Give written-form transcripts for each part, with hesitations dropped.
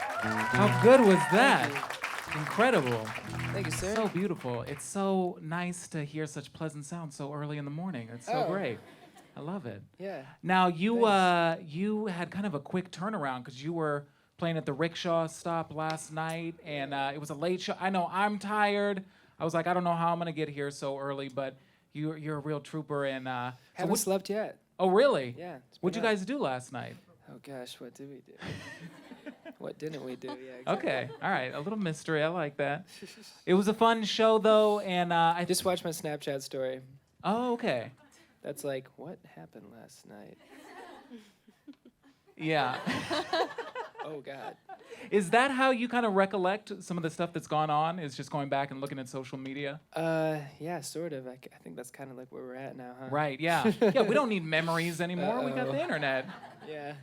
How good was that? Thank Incredible. Thank you, sir. So beautiful. It's so nice to hear such pleasant sounds so early in the morning. It's so Oh. great. I love it. Yeah. Now you Thanks. you had kind of a quick turnaround because you were playing at the rickshaw stop last night, and it was a late show. I know I'm tired. I was like, I don't know how I'm gonna get here so early, but you're a real trooper. And Haven't slept yet. oh really? Yeah. it's What'd you been up. guys do last night? Oh gosh, what did we do? What didn't we do? Yeah. Exactly. Okay, all right, a little mystery. I like that. It was a fun show though, and I Just watched my Snapchat story. oh okay, That's like, what happened last night? yeah. Oh God. Is that how you kind of recollect some of the stuff that's gone on? Is just going back and looking at social media? Yeah, sort of. I think that's kind of like where we're at now, huh? Right, yeah. Yeah, we don't need memories anymore. We got the internet. Yeah.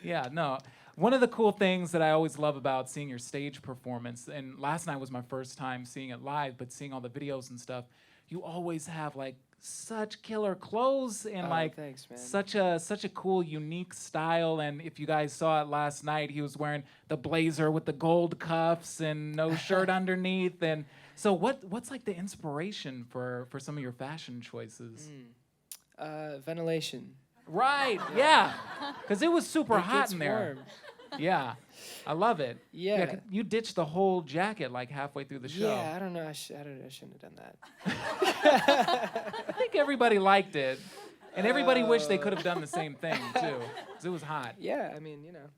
Yeah, no. One of the cool things that I always love about seeing your stage performance, and last night was my first time seeing it live, but seeing all the videos and stuff, you always have like such killer clothes and Oh, like thanks, man. such a cool, unique style. And if you guys saw it last night, he was wearing the blazer with the gold cuffs and no shirt underneath. And so, what's like the inspiration for some of your fashion choices? Ventilation. Right, yeah, because it was super It hot gets in there. warm. Yeah, I love it. Yeah. 'cause you ditched the whole jacket like halfway through the show. Yeah, I don't know. I shouldn't have done that. I think everybody liked it, and everybody wished they could have done the same thing too, 'cause it was hot. Yeah, I mean, you know.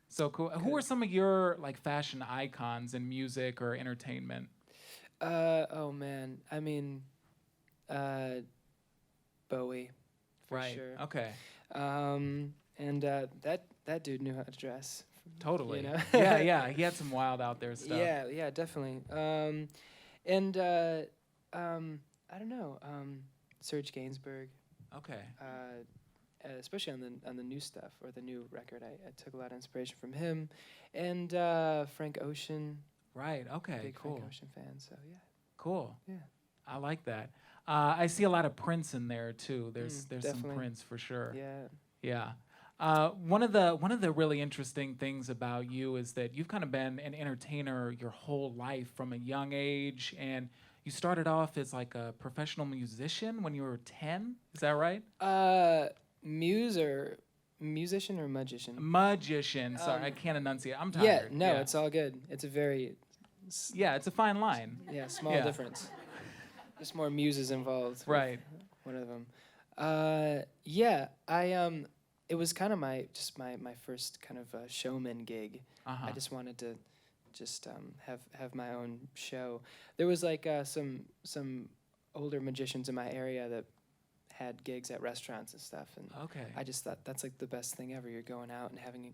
So cool. Who are some of your like fashion icons in music or entertainment? Oh man. I mean, Bowie, for Right. sure. Okay. And that dude knew how to dress. Totally. You know? Yeah, yeah. He had some wild out there stuff. Yeah, definitely. And I don't know. Serge Gainsbourg. Okay. Especially on the new stuff or the new record, I took a lot of inspiration from him, and Frank Ocean. Right. Okay. Big Cool. Frank Ocean fan. So yeah. Cool. Yeah. I like that. I see a lot of Prince in there too. There's some definitely. Prince for sure. Yeah. Yeah. One of the really interesting things about you is that you've kind of been an entertainer your whole life from a young age, and you started off as like a professional musician when you were 10. Is that right? Musician or magician? Magician. Sorry, I can't enunciate. I'm Yeah, tired. no, it's all good. It's a very yeah, it's a fine line. small Yeah. difference. Just more muses involved. with Right. One of them. Yeah, it was kind of my first kind of showman gig. Uh-huh. I just wanted to just have my own show. There was like some older magicians in my area that had gigs at restaurants and stuff, and Okay. I just thought that's like the best thing ever. You're going out and having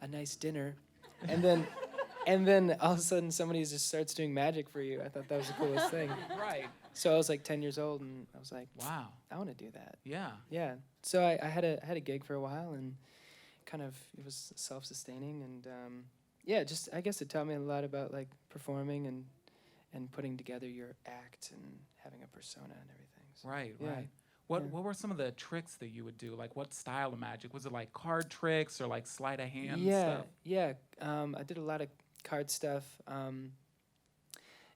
a nice dinner, and then all of a sudden somebody just starts doing magic for you. I thought that was the coolest thing. Right. So I was like 10 years old, and I was like, Wow. I want to do that. Yeah. Yeah. So I had a gig for a while, and kind of it was self-sustaining, and yeah, just I guess it taught me a lot about like performing and putting together your act and having a persona and everything. So, Right. yeah. Right. What Yeah. what were some of the tricks that you would do? Like what style of magic? Was it like card tricks or like sleight of hand stuff? Yeah. I did a lot of card stuff,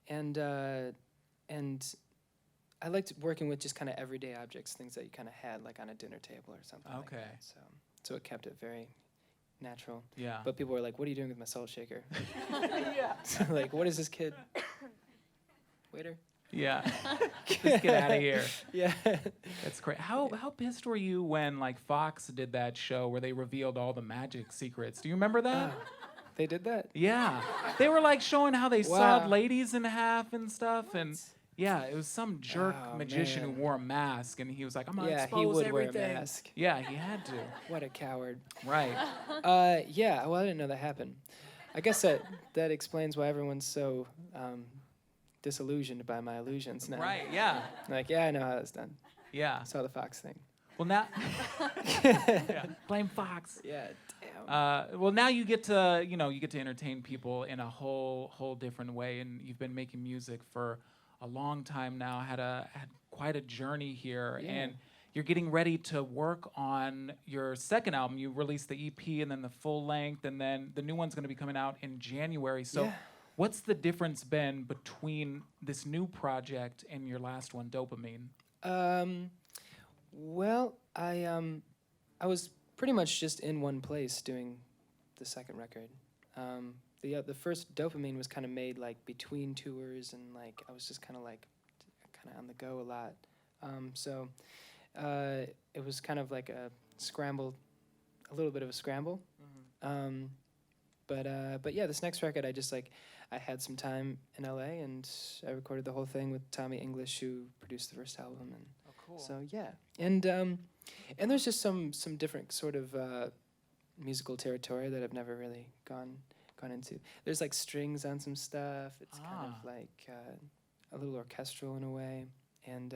and I liked working with just kind of everyday objects, things that you kind of had like on a dinner table or something. Like Okay. that. So it kept it very natural. Yeah. But people were like, "What are you doing with my salt shaker?" yeah. Like, what is this kid? Waiter. Yeah. Just get out of here. Yeah. That's great. How pissed were you when like Fox did that show where they revealed all the magic secrets? Do you remember that? They did that? Yeah. They were like showing how they Wow. sawed ladies in half and stuff, and yeah, it was some jerk Oh, magician man. who wore a mask, and he was like, "I'm gonna Yeah, expose he would everything." wear a mask. Yeah, he had to. What a coward. Right. Yeah, well, I didn't know that happened. I guess that explains why everyone's so disillusioned by my illusions now. Right. Yeah. Like, yeah, I know how that's done. Yeah. I saw the Fox thing. Well, now. Yeah. Blame Fox. Yeah, damn. Well, now you get to entertain people in a whole different way, and you've been making music for a long time now. Had quite a journey here, Yeah. and you're getting ready to work on your second album. You released the EP and then the full length, and then the new one's going to be coming out in January. So Yeah. what's the difference been between this new project and your last one, Dopamine? Well, I was pretty much just in one place doing the second record. The first Dopamine was kind of made like between tours, and like I was just kind of on the go a lot. So it was kind of like a little bit of a scramble. Mm-hmm. But yeah, this next record, I had some time in LA, and I recorded the whole thing with Tommy English, who produced the first album, and Oh, cool. so yeah, and there's just some different sort of musical territory that I've never really gone into. There's like strings on some stuff. It's kind of like a little orchestral in a way, and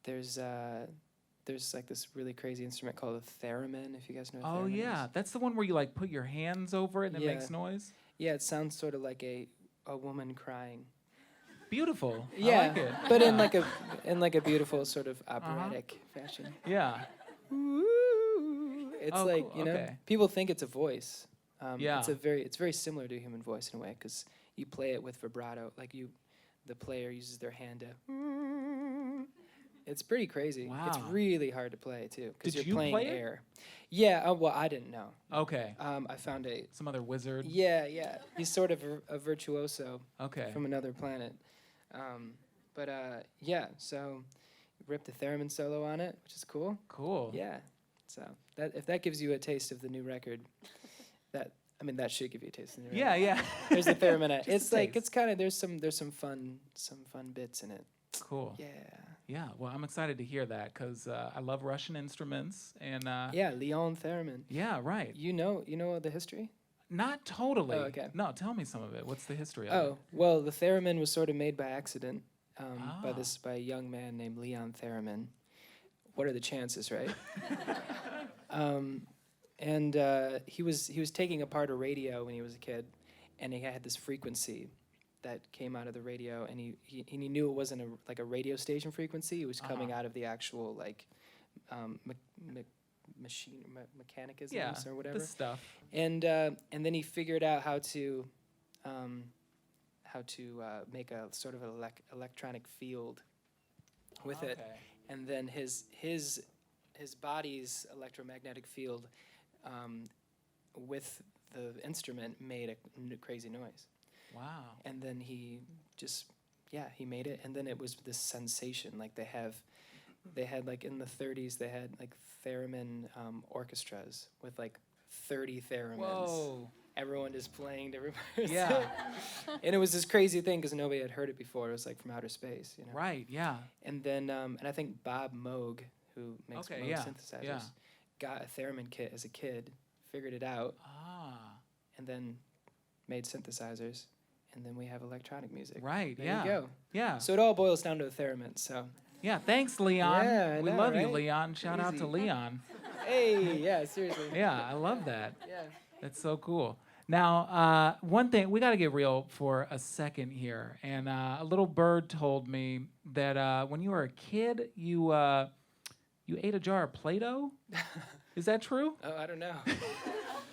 there's like this really crazy instrument called a theremin. If you guys know what Oh, theremin yeah. is. That's the one where you like put your hands over it and it Yeah. makes noise? Yeah, it sounds sort of like a woman crying. Beautiful. I Yeah, like it. but Yeah. in like a beautiful sort of operatic fashion. Yeah. It's Oh, like, cool. you know, Okay. people think it's a voice. Yeah. It's very similar to a human voice in a way, because you play it with vibrato. Like the player uses their hand to. It's pretty crazy. It's Wow. really hard to play too, because Did you're you playing play it? air. Yeah. Well, I didn't know. Okay. I found Some other wizard? Yeah. He's sort of a virtuoso Okay. from another planet. Yeah. So ripped the theremin solo on it, which is cool. Cool. Yeah. So if that gives you a taste of the new record, that should give you a taste of the new record. Yeah. There's the theremin. Just a It's like taste. it's kind of there's some fun bits in it. Cool. Yeah. Yeah. Well, I'm excited to hear that because I love Russian instruments and Yeah, Leon theremin. yeah, right. You know the history? Not totally. Oh, okay. No, tell me some of it. What's the history of Oh, well, the theremin was sort of made by accident Ah. by a young man named Leon Theremin. What are the chances, right? He was taking apart a radio when he was a kid, and he had this frequency that came out of the radio, and he knew it wasn't a radio station frequency. It was coming out of the actual like mechanicisms Yeah, or whatever. the stuff. And then he figured out how to make a sort of electronic field with it, Okay. and then his body's electromagnetic field with the instrument made a crazy noise. Wow. And then he made it, and then it was this sensation. Like they had like in the 30s they had like theremin orchestras with like 30 theremins. Whoa. Everyone just playing different parts. Yeah. And it was this crazy thing because nobody had heard it before. It was like from outer space, you know. Right. Yeah. And then and I think Bob Moog, who makes Okay, Moog yeah, synthesizers, yeah. got a theremin kit as a kid, figured it out, and then made synthesizers, and then we have electronic music. Right. There yeah. you go. Yeah. So it all boils down to a theremin. So Yeah. Thanks, Leon. Yeah, I we know, love you, right? Leon. Shout out to Easy. Leon. hey, yeah, seriously. Yeah, I love that. Yeah. That's so cool. Now, one thing, we got to get real for a second here. And a little bird told me that when you were a kid, you ate a jar of Play-Doh. Is that true? Oh, I don't know.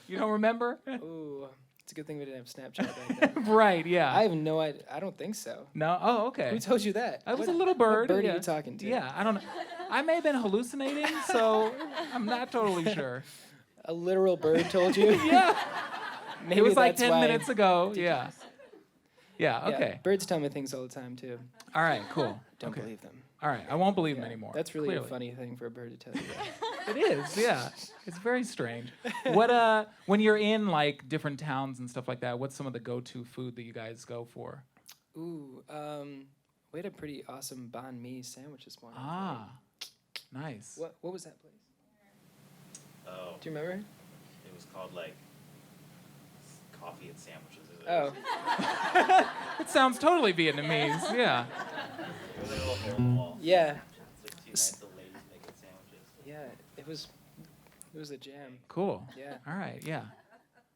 You don't remember? Ooh, it's a good thing we didn't have Snapchat back then. Right, yeah. I have no idea. I don't think so. No? Oh, okay. Who told you that? I was What- a little bird. What bird yeah. are you talking to? Yeah, I don't know. I may have been hallucinating, so I'm not totally sure. A literal bird told you? Yeah. Maybe It was like that's 10 why- minutes ago. Yeah. Yeah, Yeah, okay. birds tell me things all the time too. All right, cool. Don't Okay. believe them. All right, I won't believe them Yeah, anymore. That's really clearly. a funny thing for a bird to tell you. That. It is, yeah. It's very strange. What when you're in like different towns and stuff like that, what's some of the go-to food that you guys go for? Ooh, we had a pretty awesome banh mi sandwich this morning. Ah. Nice. What was that place? Oh, Do you remember? it was called like coffee and sandwiches. Oh, It sounds totally Vietnamese. Yeah. It was like a little hole in the wall. yeah, It's like two nice little ladies making sandwiches. yeah. It was a jam. Cool. Yeah, All right, yeah.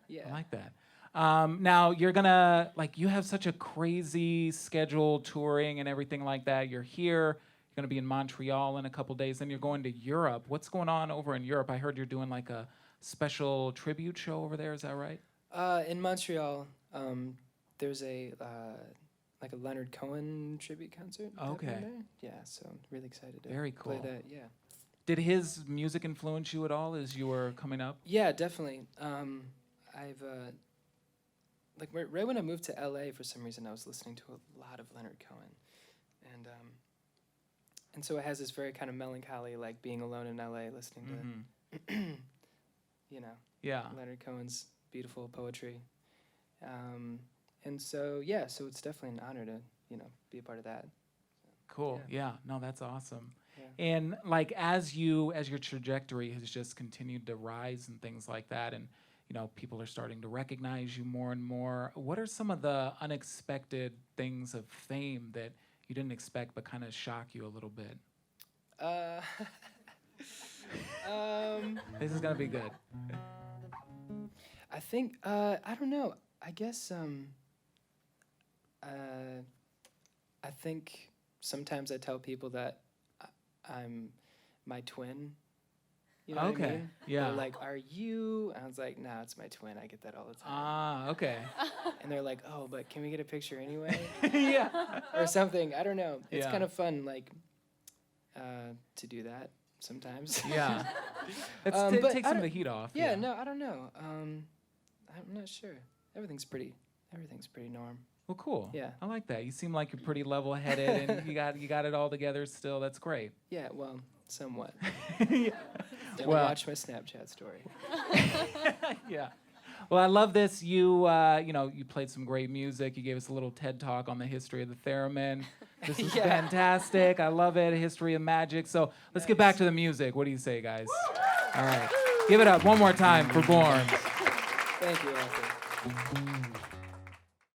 yeah. I like that. Now you're gonna you have such a crazy schedule touring and everything like that. You're here, you're going to be in Montreal in a couple days. Then you're going to Europe. What's going on over in Europe? I heard you're doing like a special tribute show over there. Is that right? In Montreal, there's a like a Leonard Cohen tribute concert. Okay. happening there. Yeah, so I'm really excited to Very play cool. that. Yeah. Did his music influence you at all as you were coming up? Yeah, definitely. I've like right when I moved to LA, for some reason I was listening to a lot of Leonard Cohen, and so it has this very kind of melancholy, like being alone in LA, listening to, you know, Yeah. Leonard Cohen's beautiful poetry, and so yeah, so it's definitely an honor to be a part of that. Cool. Yeah. No, that's awesome. Yeah. And like as your trajectory has just continued to rise and things like that, and people are starting to recognize you more and more. What are some of the unexpected things of fame that you didn't expect but kind of shock you a little bit? This is gonna be good. I think I don't know. I guess I think sometimes I tell people that I'm my twin. You know what I Okay, mean? yeah. They're like, "Are you?" And I was like, "Nah, it's my twin. I get that all the time." Ah, okay. And they're like, "Oh, but can we get a picture anyway?" Yeah. Or something. I don't know. It's Yeah. kind of fun, like, to do that sometimes. Yeah. It But takes I some of the don't- heat off. Yeah, no, I don't know. I'm not sure. Everything's pretty norm. Well, cool. Yeah. I like that. You seem like you're pretty level-headed, and you got it all together still. That's great. Yeah, well, somewhat. Yeah. Don't Well- watch my Snapchat story. Yeah. Well, I love this. You played some great music. You gave us a little TED Talk on the history of the theremin. This is Yeah. fantastic. I love it. A history of magic. So let's get back to the music. What do you say, guys? All right. Give it up one more time for BØRNS. Thank you, Arthur.